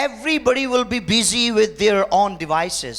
Everybody will be busy with their own devices।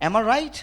Am I right?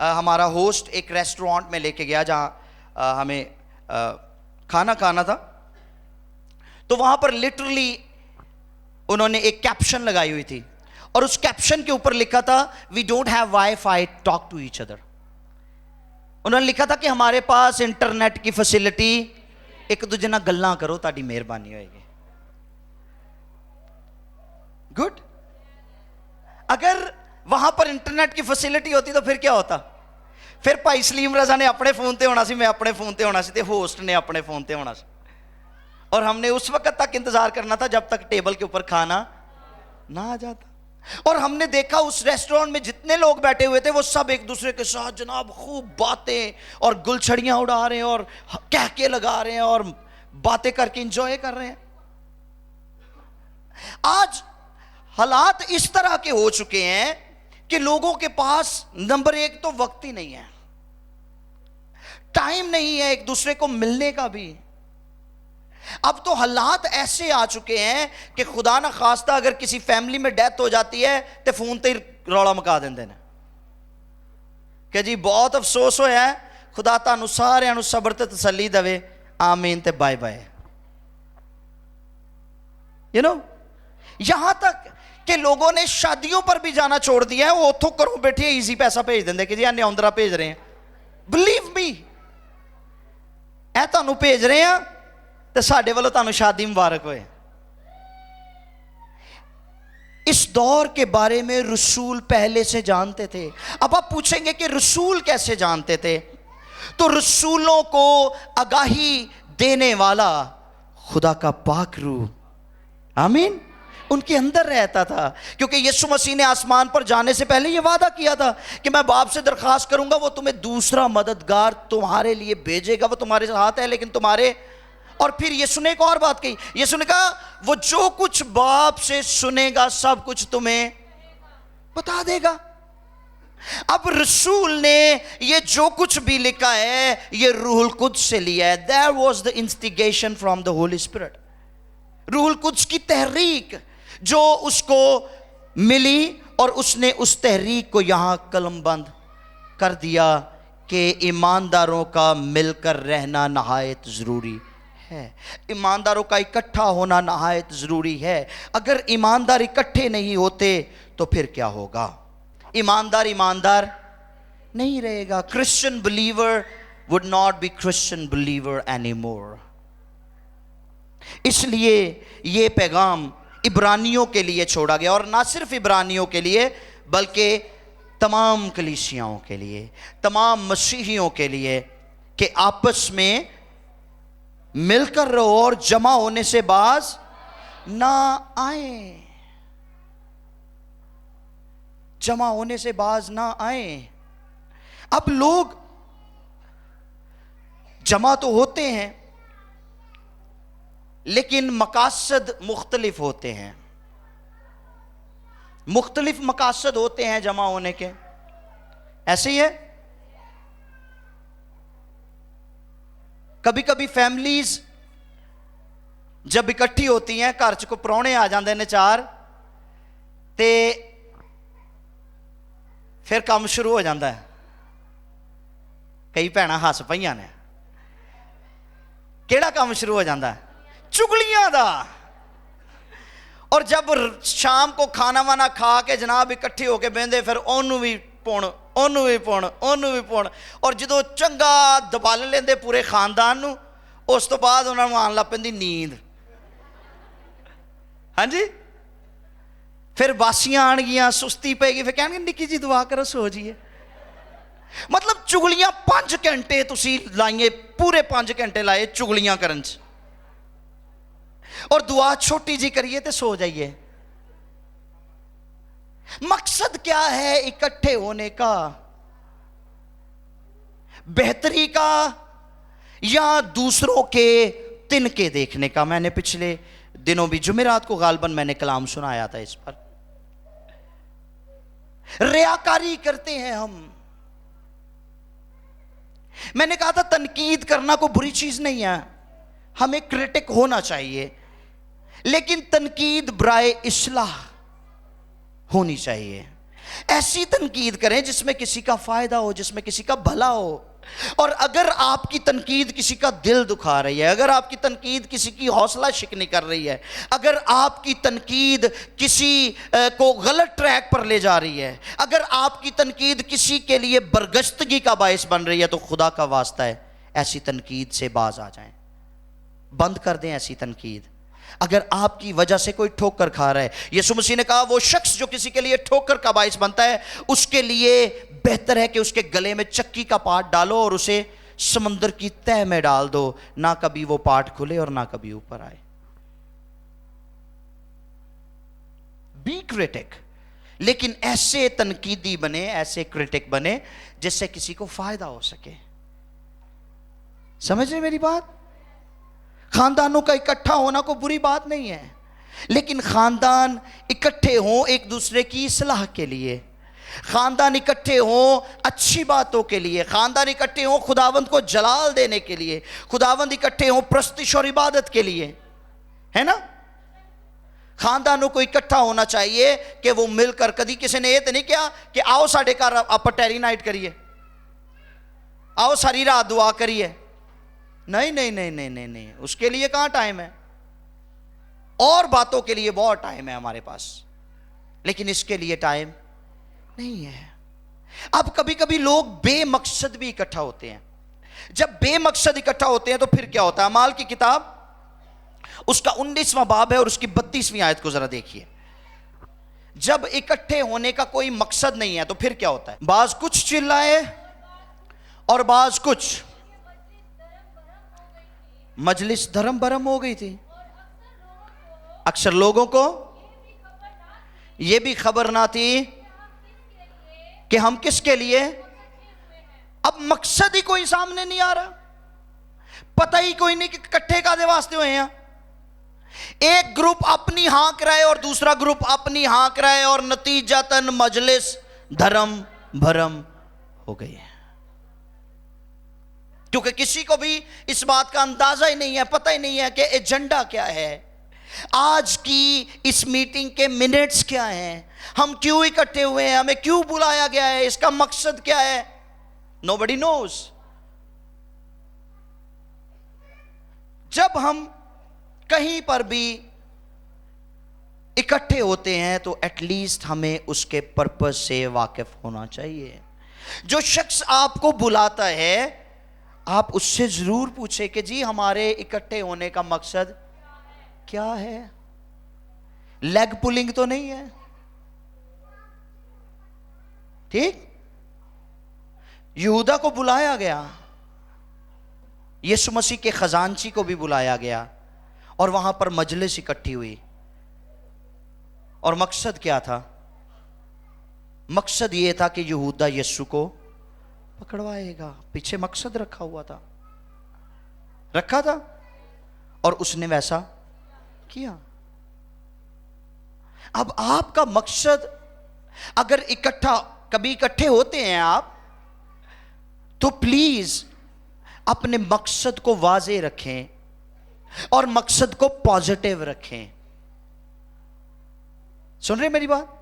ہمارا host ایک restaurant میں لے کے گیا جہاں ہمیں کھانا کھانا تھا. تو وہاں پر لٹرلی انہوں نے ایک کیپشن لگائی ہوئی تھی, اور اس کیپشن کے اوپر لکھا تھا we don't have wifi talk to each other. انہوں نے لکھا تھا کہ ہمارے پاس انٹرنیٹ کی فیسلٹی, ایک دوجے نال گلاں کرو تہاڈی مہربانی ہوئے گی. گڈ. اگر وہاں پر انٹرنیٹ کی فیسلٹی ہوتی تو پھر کیا ہوتا؟ پھر بھائی سلیم رضا نے اپنے فون تے ہونا سی, میں اپنے فون تے ہونا سی, تے ہوسٹ نے اپنے فون تے ہونا سی, اور ہم نے اس وقت تک انتظار کرنا تھا جب تک ٹیبل کے اوپر کھانا نہ آ جاتا. اور ہم نے دیکھا اس ریسٹورانٹ میں جتنے لوگ بیٹھے ہوئے تھے وہ سب ایک دوسرے کے ساتھ جناب خوب باتیں اور گلچھڑیاں اڑا رہے ہیں اور کہکے لگا رہے ہیں اور باتیں کر کے انجوائے کر رہے ہیں. آج حالات اس طرح کے ہو چکے ہیں کہ لوگوں کے پاس نمبر ایک تو وقت ہی نہیں ہے, ٹائم نہیں ہے ایک دوسرے کو ملنے کا بھی. اب تو حالات ایسے آ چکے ہیں کہ خدا نہ خواستہ اگر کسی فیملی میں ڈیتھ ہو جاتی ہے تو فون تے رولا مکا دیندے نے کہ جی بہت افسوس ہویا ہے, خدا تانوں سارے نوں صبر تے تسلی دے, آمین تے بائے بائے. یہاں تک کہ لوگوں نے شادیوں پر بھی جانا چھوڑ دیا ہے, وہ اتھوں کروں بیٹھے ایزی پیسہ بھیج دیندے کہ جی اے نیوندرا بھیج رہے ہیں, بلیو می اے تانوں بھیج رہے ہیں تو ساڈے والوں تانوں شادی مبارک ہوئے. اس دور کے بارے میں رسول پہلے سے جانتے تھے. اب آپ پوچھیں گے کہ رسول کیسے جانتے تھے؟ تو رسولوں کو آگاہی دینے والا خدا کا پاک روح, آمین, ان کے اندر رہتا تھا. کیونکہ یسوع مسیح نے آسمان پر جانے سے پہلے یہ وعدہ کیا تھا کہ میں باپ سے درخواست کروں گا, وہ تمہیں دوسرا مددگار تمہارے لیے بھیجے گا, وہ تمہارے ساتھ ہے لیکن تمہارے. اور پھر یسوع نے ایک اور بات کہی, یسوع نے کہا وہ جو کچھ باپ سے سنے گا سب کچھ تمہیں بتا دے گا. اب رسول نے یہ جو کچھ بھی لکھا ہے یہ روح القدس سے لیا ہے. There was the instigation from the Holy Spirit. روح القدس کی تحریک جو اس کو ملی, اور اس نے اس تحریک کو یہاں قلم بند کر دیا کہ ایمانداروں کا مل کر رہنا نہایت ضروری ہے, ایمانداروں کا اکٹھا ہونا نہایت ضروری ہے. اگر ایماندار اکٹھے نہیں ہوتے تو پھر کیا ہوگا؟ ایماندار نہیں رہے گا. Christian believer would not be Christian believer anymore. اس لیے یہ پیغام عبرانیوں کے لیے چھوڑا گیا, اور نہ صرف عبرانیوں کے لیے بلکہ تمام کلیسیاؤں کے لیے, تمام مسیحیوں کے لیے, کہ آپس میں مل کر رہو اور جمع ہونے سے باز نہ آئیں. جمع ہونے سے باز نہ آئیں. اب لوگ جمع تو ہوتے ہیں لیکن مقاصد مختلف ہوتے ہیں, مختلف مقاصد ہوتے ہیں جمع ہونے کے. ایسے ہی ہے, کبھی کبھی فیملیز جب اکٹھی ہوتی ہیں, گھر کو پرونے آ جاندے نے چار, تے پھر کام شروع ہو جاندہ ہے. کئی بھیناں ہس پئیاں نے, کیڑا کام شروع ہو جاندہ ہے؟ چگلیاں دا. اور جب شام کو کھانا وانا کھا کے جناب اکٹھے ہو کے بیندے, پھر اونوں بھی پون, اونوں بھی پون, اونوں بھی پون, اور جدو چنگا دبال لیندے پورے خاندان نو, اس تو بعد انہاں نوں آن لگ پیندی نیند. ہاں جی, پھر باسیاں آن گیاں, سستی پے گی, پھر کہنے نکی جی دعا کرو سو جیے. مطلب چگلیاں 5 گھنٹے تسی لائیں, پورے 5 گھنٹے لائے چگلیاں کرن چ, اور دعا چھوٹی جی کریے تے سو جائیے. مقصد کیا ہے اکٹھے ہونے کا؟ بہتری کا یا دوسروں کے تنکے دیکھنے کا؟ میں نے پچھلے دنوں بھی جمعرات کو غالباً میں نے کلام سنایا تھا اس پر. ریاکاری کرتے ہیں ہم. میں نے کہا تھا تنقید کرنا کوئی بری چیز نہیں ہے, ہمیں کرٹک ہونا چاہیے, لیکن تنقید برائے اصلاح ہونی چاہیے. ایسی تنقید کریں جس میں کسی کا فائدہ ہو، جس میں کسی کا بھلا ہو. اور اگر آپ کی تنقید کسی کا دل دکھا رہی ہے، اگر آپ کی تنقید کسی کی حوصلہ شکنی کر رہی ہے، اگر آپ کی تنقید کسی کو غلط ٹریک پر لے جا رہی ہے، اگر آپ کی تنقید کسی کے لیے برگشتگی کا باعث بن رہی ہے، تو خدا کا واسطہ ہے ایسی تنقید سے باز آ جائیں، بند کر دیں ایسی تنقید. اگر آپ کی وجہ سے کوئی ٹھوکر کھا رہا ہے، یسوع مسیح نے کہا وہ شخص جو کسی کے لیے ٹھوکر کا باعث بنتا ہے، اس کے لیے بہتر ہے کہ اس کے گلے میں چکی کا پاٹ ڈالو اور اسے سمندر کی تہ میں ڈال دو، نہ کبھی وہ پاٹ کھلے اور نہ کبھی اوپر آئے. بی کرٹک، لیکن ایسے تنقیدی بنے، ایسے کرٹک بنے جس سے کسی کو فائدہ ہو سکے. سمجھ رہے میری بات؟ خاندانوں کا اکٹھا ہونا کوئی بری بات نہیں ہے، لیکن خاندان اکٹھے ہوں ایک دوسرے کی اصلاح کے لیے، خاندان اکٹھے ہوں اچھی باتوں کے لیے، خاندان اکٹھے ہوں خداوند کو جلال دینے کے لیے، خداوند اکٹھے ہوں پرستش اور عبادت کے لیے، ہے نا؟ خاندانوں کو اکٹھا ہونا چاہیے کہ وہ مل کر، کدی کسی نے یہ تو نہیں کیا کہ آؤ ساڑھے کار آپ ٹیری نائٹ کریے، آؤ ساری رات دعا کریے. نہیں نہیں نہیں نہیں نہیں نہیں، اس کے لیے کہاں ٹائم ہے؟ اور باتوں کے لیے بہت ٹائم ہے ہمارے پاس، لیکن اس کے لیے ٹائم نہیں ہے. اب کبھی کبھی لوگ بے مقصد بھی اکٹھا ہوتے ہیں. جب بے مقصد اکٹھا ہوتے ہیں تو پھر کیا ہوتا ہے؟ اعمال کی کتاب اس کا 19واں باب ہے اور اس کی 32ویں آیت کو ذرا دیکھیے. جب اکٹھے ہونے کا کوئی مقصد نہیں ہے تو پھر کیا ہوتا ہے؟ بعض کچھ چلائے اور بعض کچھ. مجلس دھرم برم ہو گئی تھی، اکثر لوگوں کو یہ بھی خبر نہ تھی کہ ہم کس کے لیے. اب مقصد ہی کوئی سامنے نہیں آ رہا، پتہ ہی کوئی نہیں کہ کٹھے کا دے واسطے ہوئے ہیں. ایک گروپ اپنی ہانک رہا ہے اور دوسرا گروپ اپنی ہانک رہا ہے، اور نتیجتاً مجلس دھرم بھرم ہو گئی ہے. کیونکہ کسی کو بھی اس بات کا اندازہ ہی نہیں ہے، پتہ ہی نہیں ہے کہ ایجنڈا کیا ہے، آج کی اس میٹنگ کے منٹس کیا ہیں، ہم کیوں اکٹھے ہوئے ہیں، ہمیں کیوں بلایا گیا ہے، اس کا مقصد کیا ہے. Nobody knows. جب ہم کہیں پر بھی اکٹھے ہوتے ہیں تو ایٹ لیسٹ ہمیں اس کے پرپس سے واقف ہونا چاہیے. جو شخص آپ کو بلاتا ہے آپ اس سے ضرور پوچھیں کہ جی ہمارے اکٹھے ہونے کا مقصد کیا ہے. لیگ پولنگ تو نہیں ہے؟ ٹھیک. یہودا کو بلایا گیا، یسوع مسیح کے خزانچی کو بھی بلایا گیا، اور وہاں پر مجلس اکٹھی ہوئی. اور مقصد کیا تھا؟ مقصد یہ تھا کہ یہودا یسوع کو پکڑوائے گا. پیچھے مقصد رکھا ہوا تھا، رکھا تھا، اور اس نے ویسا کیا. اب آپ کا مقصد اگر کبھی اکٹھے ہوتے ہیں آپ، تو پلیز اپنے مقصد کو واضح رکھیں اور مقصد کو پازیٹیو رکھیں. سن رہے میری بات؟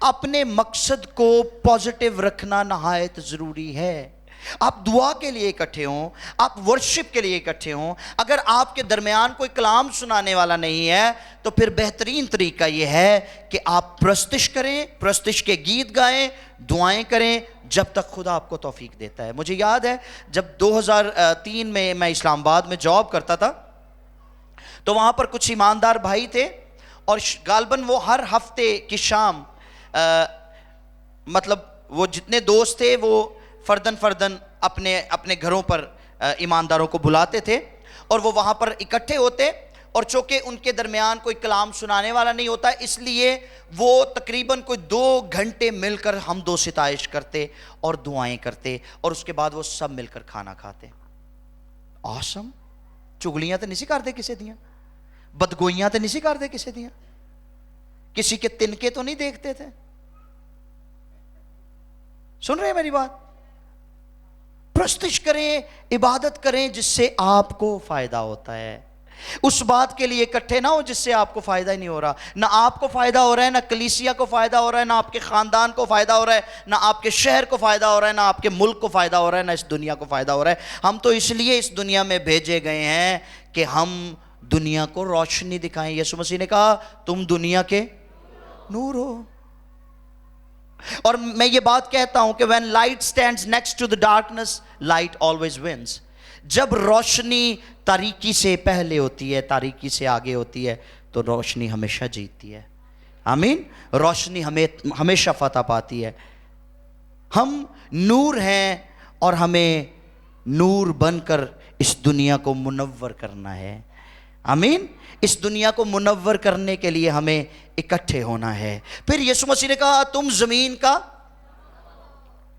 اپنے مقصد کو پازیٹیو رکھنا نہایت ضروری ہے. آپ دعا کے لیے اکٹھے ہوں، آپ ورشپ کے لیے اکٹھے ہوں، اگر آپ کے درمیان کوئی کلام سنانے والا نہیں ہے تو پھر بہترین طریقہ یہ ہے کہ آپ پرستش کریں، پرستش کے گیت گائیں، دعائیں کریں جب تک خدا آپ کو توفیق دیتا ہے. مجھے یاد ہے جب 2003 میں اسلام آباد میں جاب کرتا تھا تو وہاں پر کچھ ایماندار بھائی تھے، اور غالباً وہ ہر ہفتے کی شام مطلب وہ جتنے دوست تھے وہ فردن اپنے گھروں پر ایمانداروں کو بلاتے تھے، اور وہ وہاں پر اکٹھے ہوتے. اور چونکہ ان کے درمیان کوئی کلام سنانے والا نہیں ہوتا، اس لیے وہ تقریباً کوئی 2 گھنٹے مل کر حمد و ستائش کرتے اور دعائیں کرتے، اور اس کے بعد وہ سب مل کر کھانا کھاتے. آسم. چگلیاں تو نہیں سی کرتے کسی دیاں، بدگوئیاں تو نہیں سی کرتے کسی دیاں، کسی کے تنکے تو نہیں دیکھتے تھے. سن رہے ہیں میری بات؟ پرستش کریں، عبادت کریں جس سے آپ کو فائدہ ہوتا ہے. اس بات کے لیے اکٹھے نہ ہو جس سے آپ کو فائدہ ہی نہیں ہو رہا. نہ آپ کو فائدہ ہو رہا ہے، نہ کلیسیا کو فائدہ ہو رہا ہے، نہ آپ کے خاندان کو فائدہ ہو رہا ہے، نہ آپ کے شہر کو فائدہ ہو رہا ہے، نہ آپ کے ملک کو فائدہ ہو رہا ہے، نہ اس دنیا کو فائدہ ہو رہا ہے. ہم تو اس لیے اس دنیا میں بھیجے گئے ہیں کہ ہم دنیا کو روشنی دکھائیں. یسوع مسیح نے کہا تم دنیا کے نور ہو. اور میں یہ بات کہتا ہوں کہ when light stands next to the darkness, light always wins. جب روشنی تاریکی سے پہلے ہوتی ہے، تاریکی سے آگے ہوتی ہے، تو روشنی ہمیشہ جیتتی ہے. آمین. روشنی ہمیشہ فتح پاتی ہے. ہم نور ہیں اور ہمیں نور بن کر اس دنیا کو منور کرنا ہے. آمین. اس دنیا کو منور کرنے کے لیے ہمیں اکٹھے ہونا ہے. پھر یسوع مسیح نے کہا تم زمین کا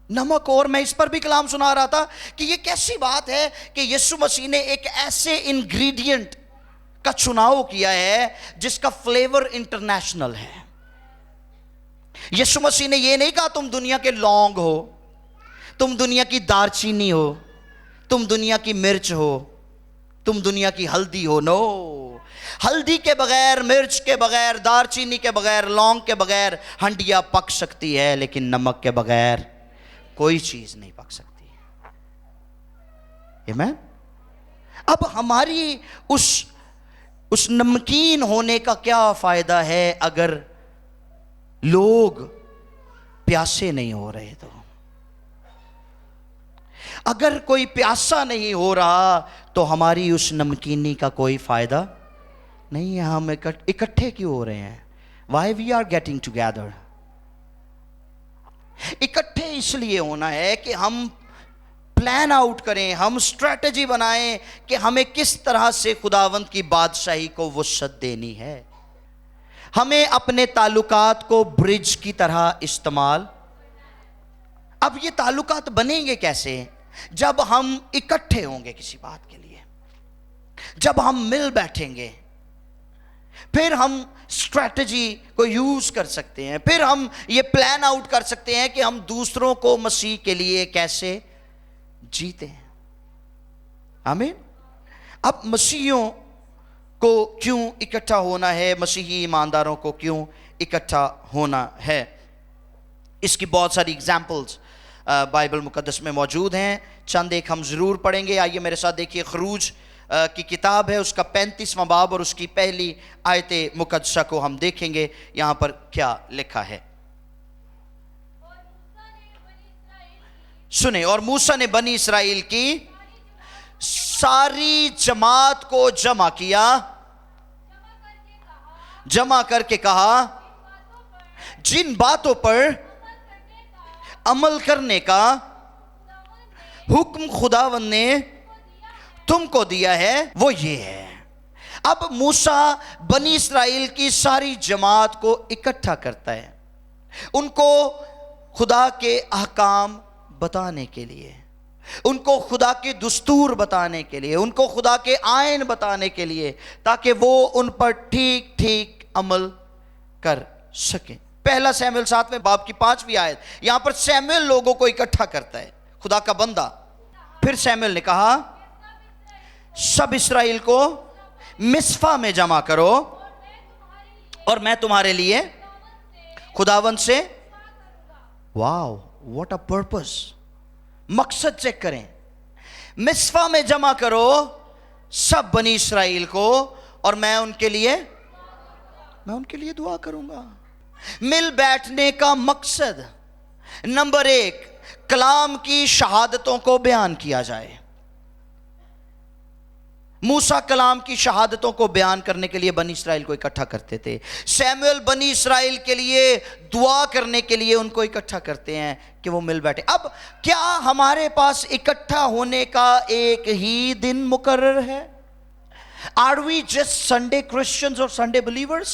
نمک. اور میں اس پر بھی کلام سنا رہا تھا کہ یہ کیسی بات ہے کہ یسوع مسیح نے ایک ایسے انگریڈینٹ کا چناؤ کیا ہے جس کا فلیور انٹرنیشنل ہے. یسوع مسیح نے یہ نہیں کہا تم دنیا کے لونگ ہو، تم دنیا کی دار چینی ہو، تم دنیا کی مرچ ہو، تم دنیا کی ہلدی ہو. نو. ہلدی کے بغیر، مرچ کے بغیر، دار چینی کے بغیر، لونگ کے بغیر ہنڈیا پک سکتی ہے، لیکن نمک کے بغیر کوئی چیز نہیں پک سکتی. آمین. اب ہماری اس نمکین ہونے کا کیا فائدہ ہے اگر لوگ پیاسے نہیں ہو رہے؟ تو اگر کوئی پیاسا نہیں ہو رہا تو ہماری اس نمکینی کا کوئی فائدہ نہیں ہے. ہم اکٹھے کیوں ہو رہے ہیں؟ Why we are getting together? اکٹھے اس لیے ہونا ہے کہ ہم پلان آؤٹ کریں، ہم اسٹریٹجی بنائیں کہ ہمیں کس طرح سے خداوند کی بادشاہی کو وسعت دینی ہے. ہمیں اپنے تعلقات کو برج کی طرح استعمال. اب یہ تعلقات بنیں گے کیسے؟ جب ہم اکٹھے ہوں گے کسی بات کے لیے، جب ہم مل بیٹھیں گے، پھر ہم اسٹریٹجی کو یوز کر سکتے ہیں، پھر ہم یہ پلان آؤٹ کر سکتے ہیں کہ ہم دوسروں کو مسیح کے لیے کیسے جیتے ہیں. آمین. اب مسیحیوں کو کیوں اکٹھا ہونا ہے؟ مسیحی ایمانداروں کو کیوں اکٹھا ہونا ہے؟ اس کی بہت ساری اگزامپلز بائبل مقدس میں موجود ہیں. چند ایک ہم ضرور پڑھیں گے. آئیے میرے ساتھ دیکھیے، خروج کی کتاب ہے، اس کا 35واں باب اور اس کی پہلی آیت مقدسہ کو ہم دیکھیں گے. یہاں پر کیا لکھا ہے سنیں. اور موسیٰ نے بنی اسرائیل کی ساری جماعت کو جمع کیا، جمع کر کے کہا جن باتوں پر عمل کرنے کا حکم خداوند نے تم کو دیا ہے وہ یہ ہے. اب موسیٰ بنی اسرائیل کی ساری جماعت کو اکٹھا کرتا ہے، ان کو خدا کے احکام بتانے کے لیے، ان کو خدا کے دستور بتانے کے لیے، ان کو خدا کے آئین بتانے کے لیے، تاکہ وہ ان پر ٹھیک ٹھیک عمل کر سکیں. پہلا سیموئیل 7ویں باب کی 5ویں آیت. یہاں پر سیموئیل لوگوں کو اکٹھا کرتا ہے، خدا کا بندہ. پھر سیموئیل نے کہا سب اسرائیل کو مصفا میں جمع کرو اور میں تمہارے لیے خداوند سے. واو، واٹ اے پرپس. مقصد چیک کریں. مصفا میں جمع کرو سب بنی اسرائیل کو اور میں ان کے لیے دعا کروں گا. مل بیٹھنے کا مقصد نمبر 1، کلام کی شہادتوں کو بیان کیا جائے. موسیٰ کلام کی شہادتوں کو بیان کرنے کے لیے بنی اسرائیل کو اکٹھا کرتے تھے. سیموئیل بنی اسرائیل کے لیے دعا کرنے کے لیے ان کو اکٹھا کرتے ہیں کہ وہ مل بیٹھے. اب کیا ہمارے پاس اکٹھا ہونے کا ایک ہی دن مقرر ہے؟ Are we just Sunday Christians or Sunday believers?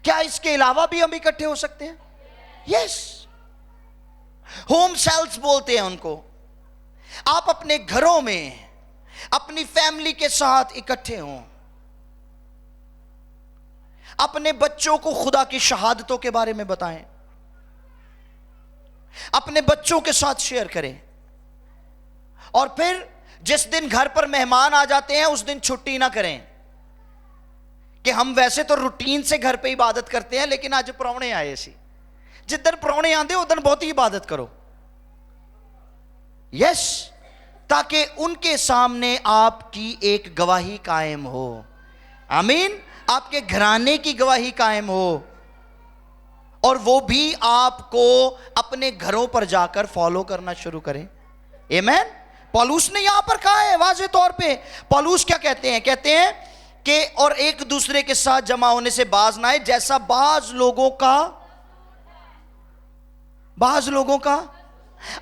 کیا اس کے علاوہ بھی ہم اکٹھے ہو سکتے ہیں؟ یس. ہوم سیلز بولتے ہیں ان کو. آپ اپنے گھروں میں اپنی فیملی کے ساتھ اکٹھے ہوں، اپنے بچوں کو خدا کی شہادتوں کے بارے میں بتائیں، اپنے بچوں کے ساتھ شیئر کریں. اور پھر جس دن گھر پر مہمان آ جاتے ہیں اس دن چھٹی نہ کریں کہ ہم ویسے تو روٹین سے گھر پہ عبادت کرتے ہیں لیکن آج پراونے آئے سی، جدن پراونے آندے ادھر بہت ہی عبادت کرو. یس، تاکہ ان کے سامنے آپ کی ایک گواہی قائم ہو. آمین. آپ کے گھرانے کی گواہی قائم ہو، اور وہ بھی آپ کو اپنے گھروں پر جا کر فالو کرنا شروع کریں. آمین. پولوس نے یہاں پر کہا ہے واضح طور پہ. پولوس کیا کہتے ہیں؟ کہتے ہیں کہ اور ایک دوسرے کے ساتھ جمع ہونے سے باز نہ آئے، جیسا بعض لوگوں کا.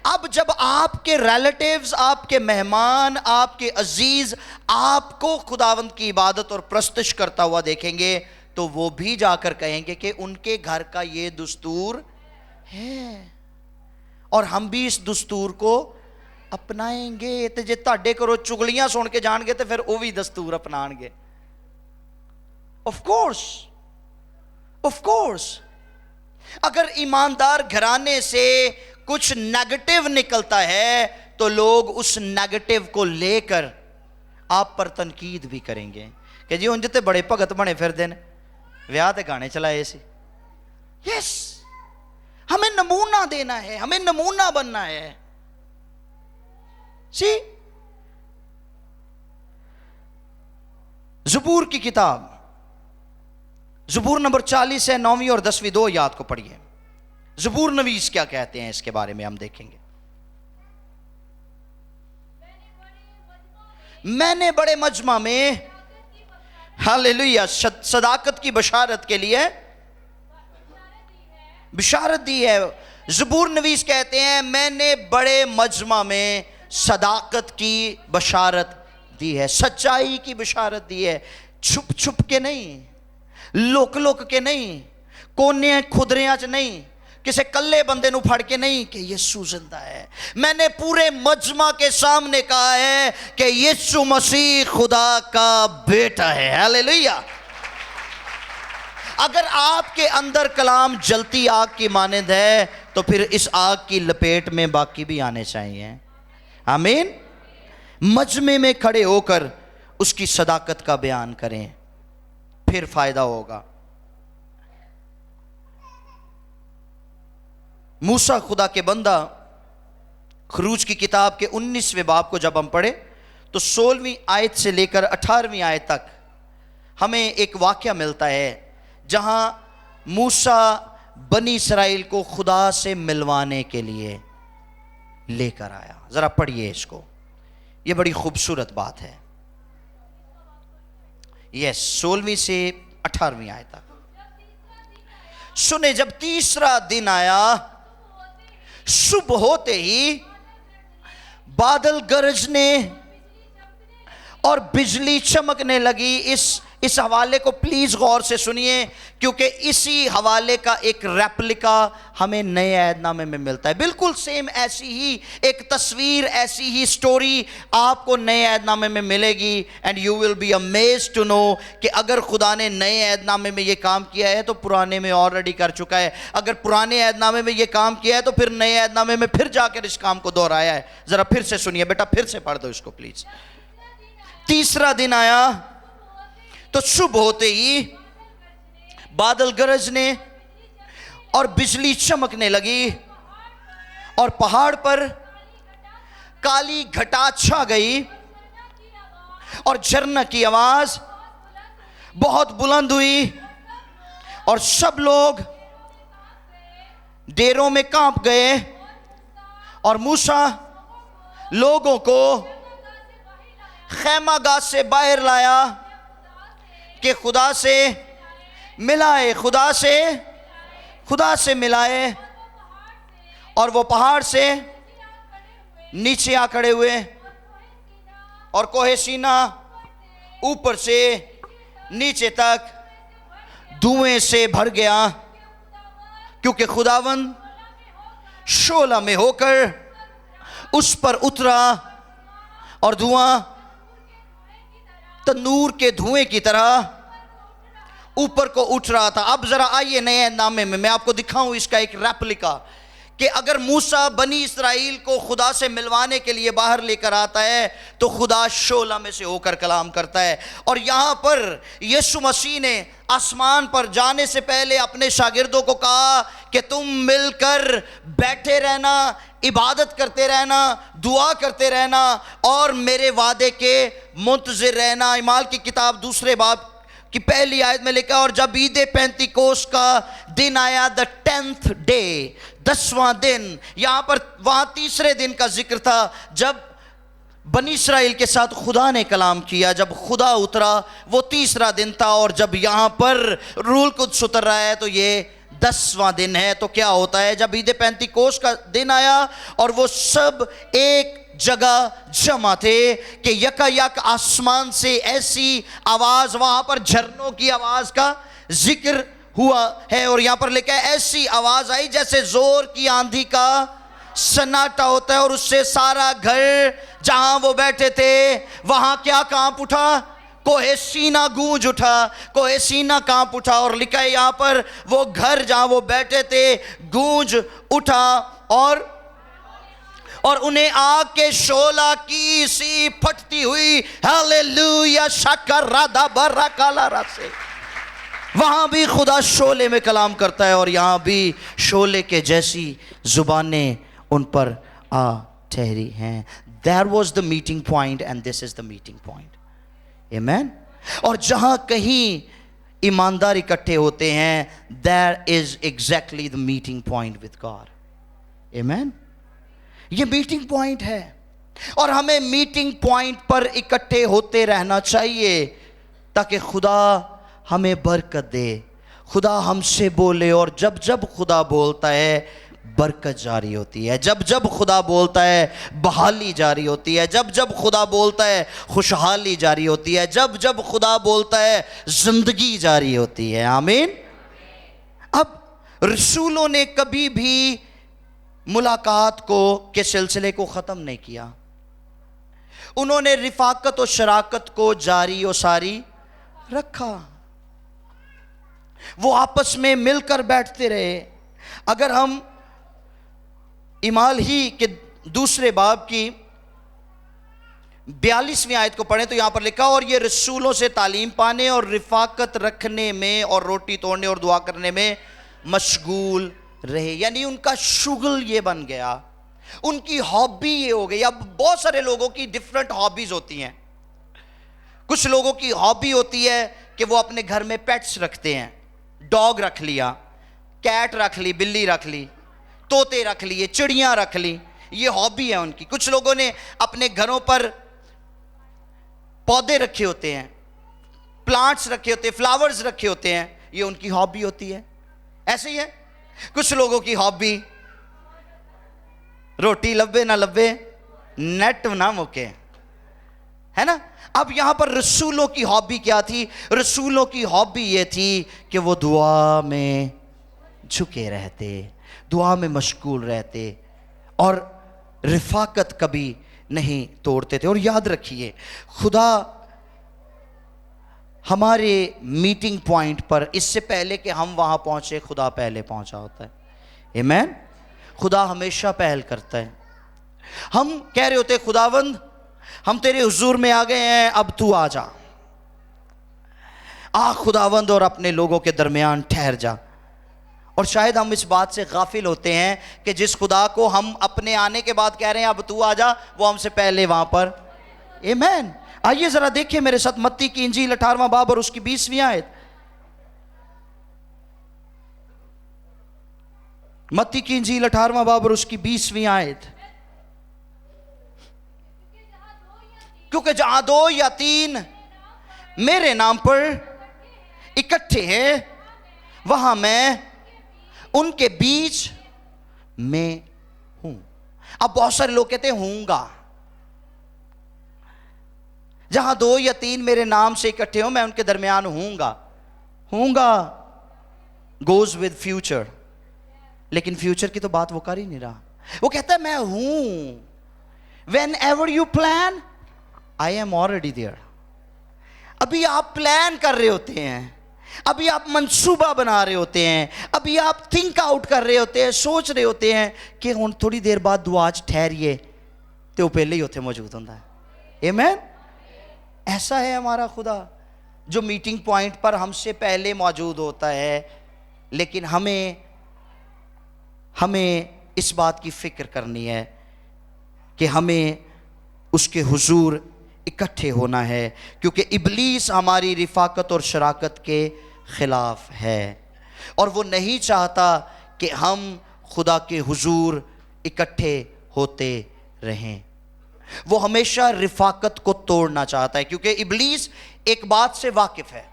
اب جب آپ کے ریلیٹیوز، آپ کے مہمان، آپ کے عزیز آپ کو خداوند کی عبادت اور پرستش کرتا ہوا دیکھیں گے تو وہ بھی جا کر کہیں گے کہ ان کے گھر کا یہ دستور ہے، اور ہم بھی اس دستور کو اپنائیں گے. تے جے تہاڈے کرو چگلیاں سن کے جان گے تو پھر وہ بھی دستور اپنان گے. آف کورس اگر ایماندار گھرانے سے کچھ نیگیٹو نکلتا ہے تو لوگ اس نیگیٹو کو لے کر آپ پر تنقید بھی کریں گے کہ جی انج تے بڑے بھگت بنے پھر دن ویاہ تے گانے چلائے سی. یس، ہمیں نمونہ دینا ہے، ہمیں نمونہ بننا ہے. زبور کی کتاب، زبور نمبر 40 ہے، 9ویں اور 10ویں دو آیات کو پڑھیے. زبور نویس کیا کہتے ہیں اس کے بارے میں ہم دیکھیں گے. میں نے بڑے مجمع میں ہاللیلویہ صداقت کی بشارت کے لیے بشارت دی ہے. زبور نویس کہتے ہیں میں نے بڑے مجمع میں صداقت کی بشارت دی ہے، سچائی کی بشارت دی ہے. چھپ چھپ کے نہیں، لوک لوک کے نہیں، کونے کھدریاں چ نہیں، کسے کلے بندے نو پھڑ کے نہیں کہ یسوع زندہ ہے. میں نے پورے مجمع کے سامنے کہا ہے کہ یسوع مسیح خدا کا بیٹا ہے. ہاللیلویہ. اگر آپ کے اندر کلام جلتی آگ کی مانند ہے تو پھر اس آگ کی لپیٹ میں باقی بھی آنے چاہیے. آمین. مجمع میں کھڑے ہو کر اس کی صداقت کا بیان کریں، پھر فائدہ ہوگا. موسیٰ خدا کے بندہ خروج کی کتاب کے 19ویں باب کو جب ہم پڑھیں تو 16ویں آیت سے لے کر 18ویں آیت تک ہمیں ایک واقعہ ملتا ہے جہاں موسیٰ بنی اسرائیل کو خدا سے ملوانے کے لیے لے کر آیا. ذرا پڑھیے اس کو، یہ بڑی خوبصورت بات ہے. یس، 16ویں سے 18ویں آیت تک سنے. جب تیسرا دن آیا، صبح ہوتے ہی بادل گرجنے اور بجلی چمکنے لگی. اس حوالے کو پلیز غور سے سنیے کیونکہ اسی حوالے کا ایک ریپلیکا ہمیں نئے عہد نامے میں ملتا ہے. بالکل سیم ایسی ہی ایک تصویر، ایسی ہی سٹوری آپ کو نئے عہد نامے میں ملے گی. And you will be amazed to know کہ اگر خدا نے نئے عہد نامے میں یہ کام کیا ہے تو پرانے میں آلریڈی کر چکا ہے. اگر پرانے عہد نامے میں یہ کام کیا ہے تو پھر نئے عہد نامے میں پھر جا کر اس کام کو دہرایا ہے. ذرا پھر سے سنیے بیٹا، پھر سے پڑھ دو اس کو پلیز. تیسرا دن آیا تو صبح ہوتے ہی بادل گرجنے اور بجلی چمکنے لگی اور پہاڑ پر کالی گھٹا چھا گئی اور جھرنا کی آواز بہت بلند ہوئی اور سب لوگ ڈیروں میں کانپ گئے. اور موسیٰ لوگوں کو خیمہ گاہ سے باہر لایا کہ خدا سے ملائے، خدا سے ملائے. اور وہ پہاڑ سے نیچے آ کھڑے ہوئے اور کوہ سینا اوپر سے نیچے تک دھوئیں سے بھر گیا کیونکہ خداوند شعلہ میں ہو کر اس پر اترا اور دھواں تنور کے دھوئیں کی طرح اوپر کو اٹھ رہا تھا. اب ذرا آئیے نئے نامے میں آپ کو دکھاؤں اس کا ایک ریپلیکا کہ اگر موسیٰ بنی اسرائیل کو خدا سے ملوانے کے لیے باہر لے کر آتا ہے تو خدا شعلہ میں سے ہو کر کلام کرتا ہے. اور یہاں پر یسوع مسیح نے آسمان پر جانے سے پہلے اپنے شاگردوں کو کہا کہ تم مل کر بیٹھے رہنا, عبادت کرتے رہنا, دعا کرتے رہنا اور میرے وعدے کے منتظر رہنا. اعمال کی کتاب 2 باب کی پہلی آیت میں لکھا, اور جب عید پینتیکوس کا دن آیا, the 10th day, 10واں دن, یہاں پر وہاں تیسرے دن کا ذکر تھا جب بنی اسرائیل کے ساتھ خدا نے کلام کیا. جب خدا اترا وہ تیسرا دن تھا, اور جب یہاں پر روح القدس اتر رہا ہے تو یہ 10واں دن ہے. تو کیا ہوتا ہے, جب عید پینتیکوس کا دن آیا اور وہ سب ایک جگہ جمع تھے کہ یکا یک آسمان سے ایسی آواز, وہاں پر جھرنوں کی آواز کا ذکر ہوا ہے, اور یہاں پر لکھا ہے ایسی آواز آئی جیسے زور کی آندھی کا سناٹا ہوتا ہے, اور اس سے سارا گھر جہاں وہ بیٹھے تھے وہاں کیا کانپ اٹھا, کوہ سینا گونج اٹھا, کوہ سینا کانپ اٹھا. اور لکھا ہے یہاں پر وہ گھر جہاں وہ بیٹھے تھے گونج اٹھا, اور انہیں آگ کے شعلہ کی سی پھٹتی ہوئی, ہیلیلویا, شکر رادا برا کالا راسے. وہاں بھی خدا شعلے میں کلام کرتا ہے, اور یہاں بھی شعلے کے جیسی زبانیں ان پر آ ٹھہری ہیں. There was the meeting point and this is the meeting point. Amen. اور جہاں کہیں ایماندار اکٹھے ہوتے ہیں, there is exactly the meeting point with God. Amen. یہ میٹنگ پوائنٹ ہے, اور ہمیں میٹنگ پوائنٹ پر اکٹھے ہوتے رہنا چاہیے تاکہ خدا ہمیں برکت دے, خدا ہم سے بولے. اور جب جب خدا بولتا ہے برکت جاری ہوتی ہے, جب جب خدا بولتا ہے بحالی جاری ہوتی ہے, جب جب خدا بولتا ہے خوشحالی جاری ہوتی ہے, جب جب خدا بولتا ہے زندگی جاری ہوتی ہے. آمین. اب رسولوں نے کبھی بھی ملاقات کے سلسلے کو ختم نہیں کیا. انہوں نے رفاقت و شراکت کو جاری و ساری رکھا. وہ آپس میں مل کر بیٹھتے رہے. اگر ہم اعمال ہی کے 2 باب کی 42ویں آیت کو پڑھیں تو یہاں پر لکھا, اور یہ رسولوں سے تعلیم پانے اور رفاقت رکھنے میں اور روٹی توڑنے اور دعا کرنے میں مشغول رہے. یعنی ان کا شغل یہ بن گیا, ان کی ہابی یہ ہو گئی. اب بہت سارے لوگوں کی ڈیفرنٹ ہابیز ہوتی ہیں. کچھ لوگوں کی ہابی ہوتی ہے کہ وہ اپنے گھر میں پیٹس رکھتے ہیں, ڈاگ رکھ لیا, کیٹ رکھ لی, بلی رکھ لی, طوطے رکھ لیے, چڑیاں رکھ لی, یہ ہابی ہے ان کی. کچھ لوگوں نے اپنے گھروں پر پودے رکھے ہوتے ہیں, پلانٹس رکھے ہوتے ہیں, فلاورز رکھے ہوتے ہیں, یہ ان کی ہابی ہوتی ہے. ایسے ہی ہے. کچھ لوگوں کی ہابی روٹی لبے نہ لبے نیٹ نہ مکے, ہے نا. اب یہاں پر رسولوں کی ہابی کیا تھی؟ رسولوں کی ہابی یہ تھی کہ وہ دعا میں جھکے رہتے, دعا میں مشغول رہتے, اور رفاقت کبھی نہیں توڑتے تھے. اور یاد رکھیے, خدا ہمارے میٹنگ پوائنٹ پر اس سے پہلے کہ ہم وہاں پہنچے, خدا پہلے پہنچا ہوتا ہے. آمین. خدا ہمیشہ پہل کرتا ہے. ہم کہہ رہے ہوتے خداوند ہم تیرے حضور میں آ گئے ہیں, اب تو آ جا, خداوند اور اپنے لوگوں کے درمیان ٹھہر جا. اور شاید ہم اس بات سے غافل ہوتے ہیں کہ جس خدا کو ہم اپنے آنے کے بعد کہہ رہے ہیں اب تو آ جا, وہ ہم سے پہلے وہاں پر. آمین. آئیے ذرا دیکھیں میرے ساتھ متی کی انجیل 18واں باب اور اس کی 20ویں آیت. متی کی انجیل 18واں باب اور اس کی 20ویں آیت. کیونکہ جہاں 2 یا 3 میرے نام پر اکٹھے ہیں وہاں میں ان کے بیچ میں ہوں. اب بہت سارے لوگ کہتے ہیں ہوں گا. جہاں 2 یا 3 میرے نام سے اکٹھے ہوں میں ان کے درمیان ہوں گا. ہوں گا goes with future, لیکن فیوچر کی تو بات وہ کر ہی نہیں رہا. وہ کہتا ہے میں ہوں. whenever you plan I am already there. ابھی آپ پلان کر رہے ہوتے ہیں, ابھی آپ منصوبہ بنا رہے ہوتے ہیں, ابھی آپ تھنک آؤٹ کر رہے ہوتے ہیں, سوچ رہے ہوتے ہیں کہ ہن تھوڑی دیر بعد دعا چ ٹھہریے, تو وہ پہلے ہی ہوتے موجود ہوتا ہے. آمین. ایسا ہے ہمارا خدا جو میٹنگ پوائنٹ پر ہم سے پہلے موجود ہوتا ہے, لیکن ہمیں اس بات کی فکر کرنی ہے کہ ہمیں اس کے حضور اکٹھے ہونا ہے, کیونکہ ابلیس ہماری رفاقت اور شراکت کے خلاف ہے, اور وہ نہیں چاہتا کہ ہم خدا کے حضور اکٹھے ہوتے رہیں. وہ ہمیشہ رفاقت کو توڑنا چاہتا ہے, کیونکہ ابلیس ایک بات سے واقف ہے.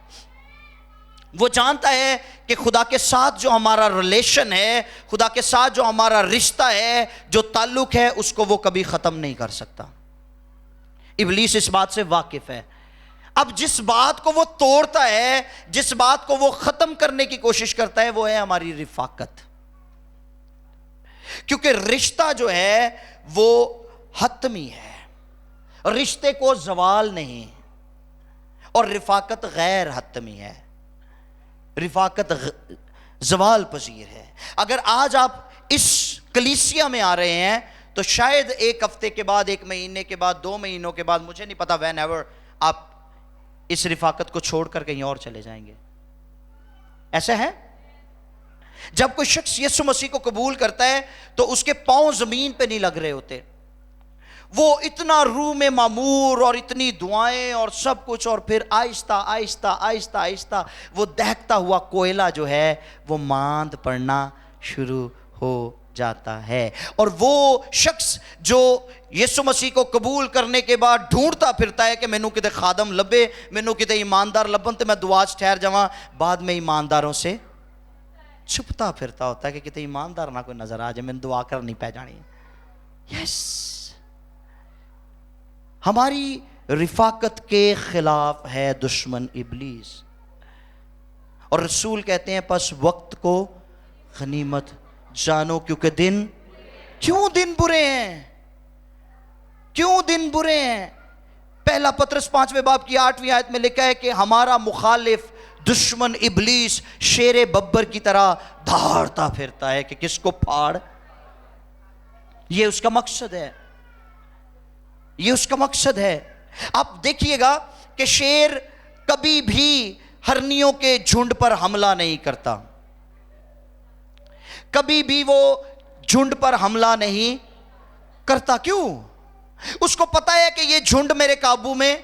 وہ جانتا ہے کہ خدا کے ساتھ جو ہمارا ریلیشن ہے, خدا کے ساتھ جو ہمارا رشتہ ہے, جو تعلق ہے, اس کو وہ کبھی ختم نہیں کر سکتا. ابلیس اس بات سے واقف ہے. اب جس بات کو وہ توڑتا ہے, جس بات کو وہ ختم کرنے کی کوشش کرتا ہے, وہ ہے ہماری رفاقت. کیونکہ رشتہ جو ہے وہ حتمی ہے, رشتے کو زوال نہیں, اور رفاقت غیر حتمی ہے, رفاقت زوال پذیر ہے. اگر آج آپ اس کلیسیا میں آ رہے ہیں تو شاید ایک ہفتے کے بعد, ایک مہینے کے بعد, 2 مہینوں کے بعد, مجھے نہیں پتا, وین ایور آپ اس رفاقت کو چھوڑ کر کہیں اور چلے جائیں گے. ایسا ہے؟ جب کوئی شخص یسوع مسیح کو قبول کرتا ہے تو اس کے پاؤں زمین پہ نہیں لگ رہے ہوتے, وہ اتنا روح میں معمور اور اتنی دعائیں اور سب کچھ, اور پھر آہستہ آہستہ آہستہ آہستہ وہ دہکتا ہوا کوئلہ جو ہے وہ ماند پڑنا شروع ہو جاتا ہے. اور وہ شخص جو یسوع مسیح کو قبول کرنے کے بعد ڈھونڈتا پھرتا ہے کہ مینوں کتے خادم لبے, مینوں کتے ایماندار لبن تے میں دعا چ ٹھہر جاواں, بعد میں ایمانداروں سے چھپتا پھرتا ہوتا ہے کہ کتے ایماندار نہ کوئی نظر آ جائے, میں دعا کرنی پہ جانی ہے. ہماری رفاقت کے خلاف ہے دشمن ابلیس, اور رسول کہتے ہیں پس وقت کو غنیمت جانو, کیونکہ کیوں دن برے ہیں, کیوں دن برے ہیں. پہلا پطرس 5ویں باب کی 8ویں آیت میں لکھا ہے کہ ہمارا مخالف دشمن ابلیس شیر ببر کی طرح دھاڑتا پھرتا ہے کہ کس کو پھاڑ. یہ اس کا مقصد ہے, یہ اس کا مقصد ہے. آپ دیکھیے گا کہ شیر کبھی بھی ہرنیوں کے جھنڈ پر حملہ نہیں کرتا, کبھی بھی وہ جھنڈ پر حملہ نہیں کرتا. کیوں؟ اس کو پتا ہے کہ یہ جھنڈ میرے قابو میں,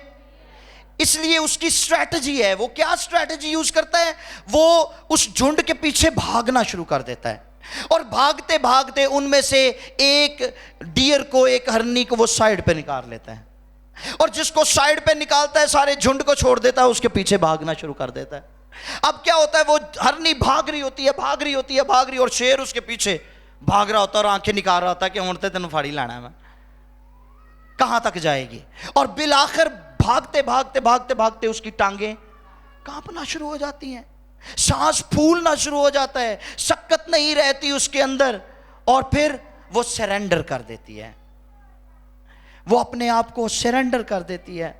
اس لیے اس کی اسٹریٹجی ہے. وہ کیا اسٹریٹجی یوز کرتا ہے؟ وہ اس جھنڈ کے پیچھے بھاگنا شروع کر دیتا ہے, اور بھاگتے بھاگتے ان میں سے ایک ڈیئر کو, ایک ہرنی کو وہ سائیڈ پہ نکال لیتا ہے, اور جس کو سائیڈ پہ نکالتا ہے سارے جھنڈ کو چھوڑ دیتا ہے, اس کے پیچھے بھاگنا شروع کر دیتا ہے. اب کیا ہوتا ہے, وہ ہرنی بھاگ رہی ہوتی ہے, بھاگ رہی ہوتی ہے, بھاگ رہی, اور شیر اس کے پیچھے بھاگ رہا ہوتا ہے, اور آنکھیں نکال رہا ہوتا ہے کہ ہن تے تینوں پھاڑی لانا ہے, میں کہاں تک جائے گی. اور بالآخر بھاگتے بھاگتے بھاگتے بھاگتے اس کی ٹانگیں کانپنا شروع ہو جاتی ہیں, سانس پھولنا شروع ہو جاتا ہے, سکت نہیں رہتی اس کے اندر, اور پھر وہ سرنڈر کر دیتی ہے, وہ اپنے آپ کو سرنڈر کر دیتی ہے.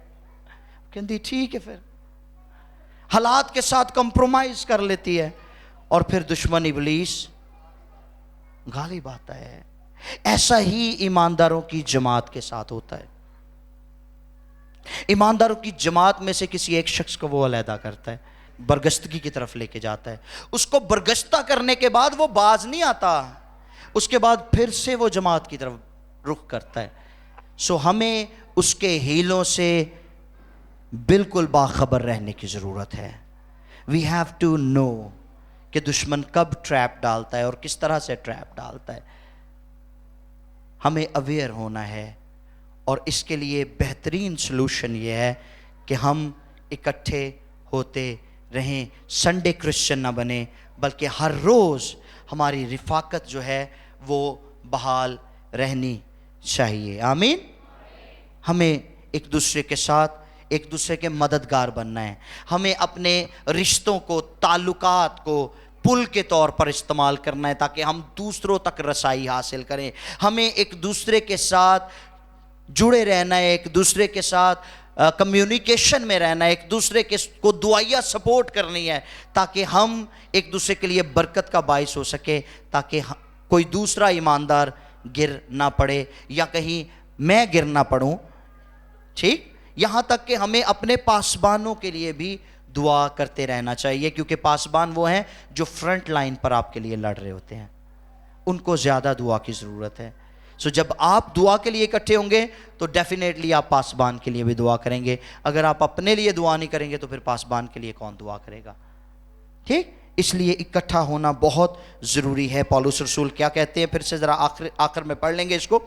کہتی ٹھیک ہے, پھر حالات کے ساتھ کمپرومائز کر لیتی ہے, اور پھر دشمن ابلیس غالب آتا ہے. ایسا ہی ایمانداروں کی جماعت کے ساتھ ہوتا ہے. ایمانداروں کی جماعت میں سے کسی ایک شخص کو وہ علیحدہ کرتا ہے, برگستگی کی طرف لے کے جاتا ہے. اس کو برگستہ کرنے کے بعد وہ باز نہیں آتا, اس کے بعد پھر سے وہ جماعت کی طرف رخ کرتا ہے. سو ہمیں اس کے ہیلوں سے بالکل باخبر رہنے کی ضرورت ہے. وی ہیو ٹو نو کہ دشمن کب ٹریپ ڈالتا ہے اور کس طرح سے ٹریپ ڈالتا ہے. ہمیں اویئر ہونا ہے, اور اس کے لیے بہترین سلوشن یہ ہے کہ ہم اکٹھے ہوتے رہیں. سنڈے کرسچن نہ بنے, بلکہ ہر روز ہماری رفاقت جو ہے وہ بحال رہنی چاہیے. آمین. ہمیں ایک دوسرے کے ساتھ ایک دوسرے کے مددگار بننا ہے. ہمیں اپنے رشتوں کو, تعلقات کو پل کے طور پر استعمال کرنا ہے تاکہ ہم دوسروں تک رسائی حاصل کریں. ہمیں ایک دوسرے کے ساتھ جڑے رہنا ہے, ایک دوسرے کے ساتھ کمیونیکیشن میں رہنا ہے، ایک دوسرے کو دعائیہ سپورٹ کرنی ہے تاکہ ہم ایک دوسرے کے لیے برکت کا باعث ہو سکے، تاکہ کوئی دوسرا ایماندار گر نہ پڑے یا کہیں میں گر نہ پڑوں. ٹھیک، یہاں تک کہ ہمیں اپنے پاسبانوں کے لیے بھی دعا کرتے رہنا چاہیے، کیونکہ پاسبان وہ ہیں جو فرنٹ لائن پر آپ کے لیے لڑ رہے ہوتے ہیں، ان کو زیادہ دعا کی ضرورت ہے. سو جب آپ دعا کے لیے اکٹھے ہوں گے تو ڈیفینیٹلی آپ پاسبان کے لیے بھی دعا کریں گے. اگر آپ اپنے لیے دعا نہیں کریں گے تو پھر پاسبان کے لیے کون دعا کرے گا؟ ٹھیک، اس لیے اکٹھا ہونا بہت ضروری ہے. پولس رسول کیا کہتے ہیں؟ پھر سے ذرا آخر میں پڑھ لیں گے اس کو.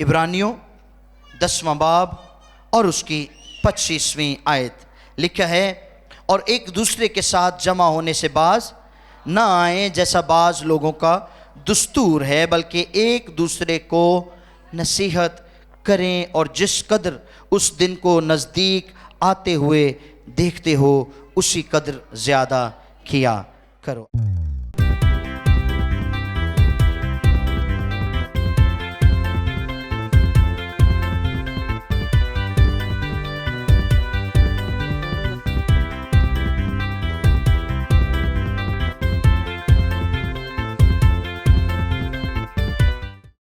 عبرانیوں 10واں باب اور اس کی 25ویں آیت لکھا ہے، اور ایک دوسرے کے ساتھ جمع ہونے سے باز نہ آئیں جیسا بعض لوگوں کا دستور ہے، بلکہ ایک دوسرے کو نصیحت کریں، اور جس قدر اس دن کو نزدیک آتے ہوئے دیکھتے ہو اسی قدر زیادہ کیا کرو.